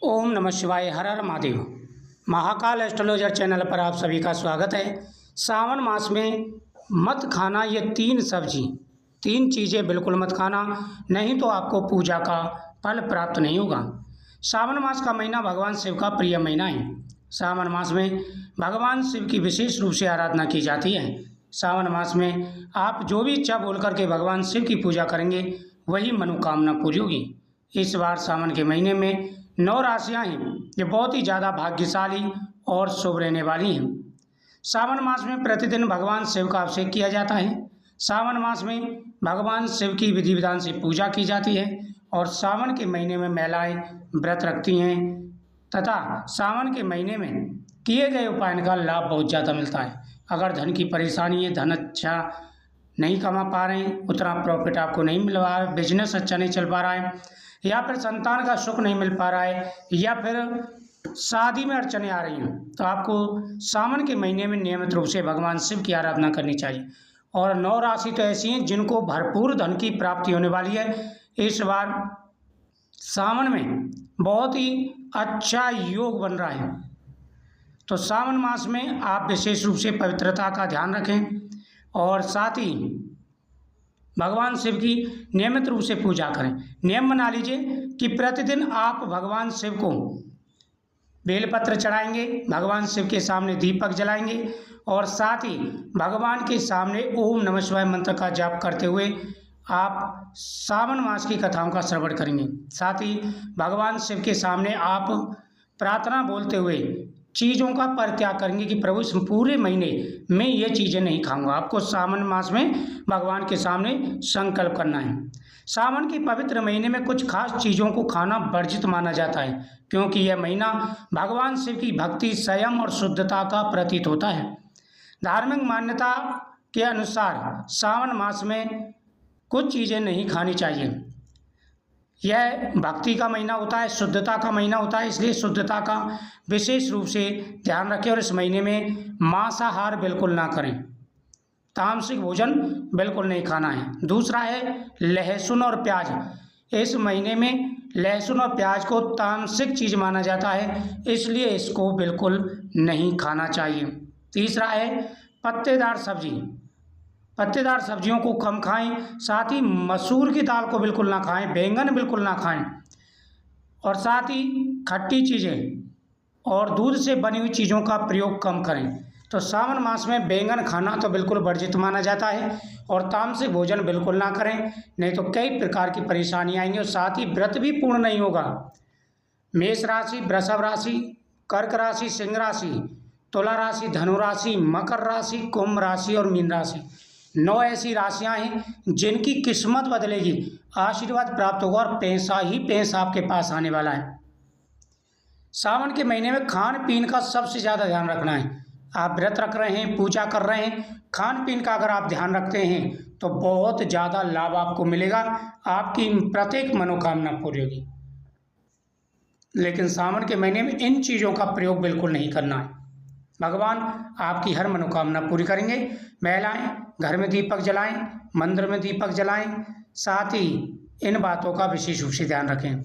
ओम नमः शिवाय। हर हर Mahadev. Mahakal astrologer channel पर आप सभी का स्वागत है। सावन मास में मत खाना ये तीन चीज़ें बिल्कुल मत खाना, नहीं तो आपको पूजा का फल प्राप्त नहीं होगा। सावन मास का महीना भगवान शिव का प्रिय महीना है। सावन मास में भगवान शिव की विशेष रूप से आराधना की जाती है। सावन मास में आप जो भी इच्छा बोल करके भगवान शिव की पूजा करेंगे वही मनोकामना पूरी होगी। इस बार सावन के महीने में 9 राशियां हैं जो बहुत ही ज़्यादा भाग्यशाली और शुभ रहने वाली हैं। सावन मास में प्रतिदिन भगवान शिव का अभिषेक किया जाता है। सावन मास में भगवान शिव की विधि विधान से पूजा की जाती है और सावन के महीने में महिलाएं व्रत रखती हैं तथा सावन के महीने में किए गए उपाय का लाभ बहुत ज़्यादा मिलता है। अगर धन की परेशानी है, धन अच्छा नहीं कमा पा रहे हैं, उतना प्रॉफिट आपको नहीं मिल रहा है, बिजनेस अच्छा नहीं चल पा रहा है, या फिर संतान का सुख नहीं मिल पा रहा है, या फिर शादी में अड़चने आ रही हैं, तो आपको सावन के महीने में नियमित रूप से भगवान शिव की आराधना करनी चाहिए। और 9 राशि तो ऐसी हैं जिनको भरपूर धन की प्राप्ति होने वाली है। इस बार सावन में बहुत ही अच्छा योग बन रहा है, तो सावन मास में आप विशेष रूप से पवित्रता का ध्यान रखें और साथ ही भगवान शिव की नियमित रूप से पूजा करें। नियम बना लीजिए कि प्रतिदिन आप भगवान शिव को बेलपत्र चढ़ाएंगे, भगवान शिव के सामने दीपक जलाएंगे और साथ ही भगवान के सामने ओम नमः शिवाय मंत्र का जाप करते हुए आप सावन मास की कथाओं का श्रवण करेंगे। साथ ही भगवान शिव के सामने आप प्रार्थना बोलते हुए चीज़ों का परित्याग करेंगे कि प्रभु इस पूरे महीने में ये चीज़ें नहीं खाऊंगा। आपको सावन मास में भगवान के सामने संकल्प करना है। सावन के पवित्र महीने में कुछ खास चीज़ों को खाना वर्जित माना जाता है, क्योंकि यह महीना भगवान शिव की भक्ति, संयम और शुद्धता का प्रतीक होता है। धार्मिक मान्यता के अनुसार सावन मास में कुछ चीज़ें नहीं खानी चाहिए। यह भक्ति का महीना होता है, शुद्धता का महीना होता है, इसलिए शुद्धता का विशेष रूप से ध्यान रखें और इस महीने में मांसाहार बिल्कुल ना करें, तामसिक भोजन बिल्कुल नहीं खाना है। दूसरा है लहसुन और प्याज। इस महीने में लहसुन और प्याज को तामसिक चीज़ माना जाता है, इसलिए इसको बिल्कुल नहीं खाना चाहिए। तीसरा है पत्तेदार सब्जी। पत्तेदार सब्जियों को कम खाएं, साथ ही मसूर की दाल को बिल्कुल ना खाएं, बैंगन बिल्कुल ना खाएं और साथ ही खट्टी चीज़ें और दूध से बनी हुई चीज़ों का प्रयोग कम करें। तो सावन मास में बैंगन खाना तो बिल्कुल वर्जित माना जाता है और तामसिक भोजन बिल्कुल ना करें, नहीं तो कई प्रकार की परेशानी आएंगी और साथ ही व्रत भी पूर्ण नहीं होगा। मेष राशि, वृषभ राशि, कर्क राशि, सिंह राशि, तुला राशि, धनु राशि, मकर राशि, कुंभ राशि और मीन राशि 9 ऐसी राशियां हैं जिनकी किस्मत बदलेगी, आशीर्वाद प्राप्त होगा और पैसा ही पैसा आपके पास आने वाला है। सावन के महीने में खान पीन का सबसे ज़्यादा ध्यान रखना है। आप व्रत रख रहे हैं, पूजा कर रहे हैं, खान पीन का अगर आप ध्यान रखते हैं तो बहुत ज़्यादा लाभ आपको मिलेगा, आपकी प्रत्येक मनोकामना पूरी होगी। लेकिन सावन के महीने में इन चीज़ों का प्रयोग बिल्कुल नहीं करना है। भगवान आपकी हर मनोकामना पूरी करेंगे। महिलाएं घर में दीपक जलाएं, मंदिर में दीपक जलाएं, साथ ही इन बातों का विशेष रूप से ध्यान रखें।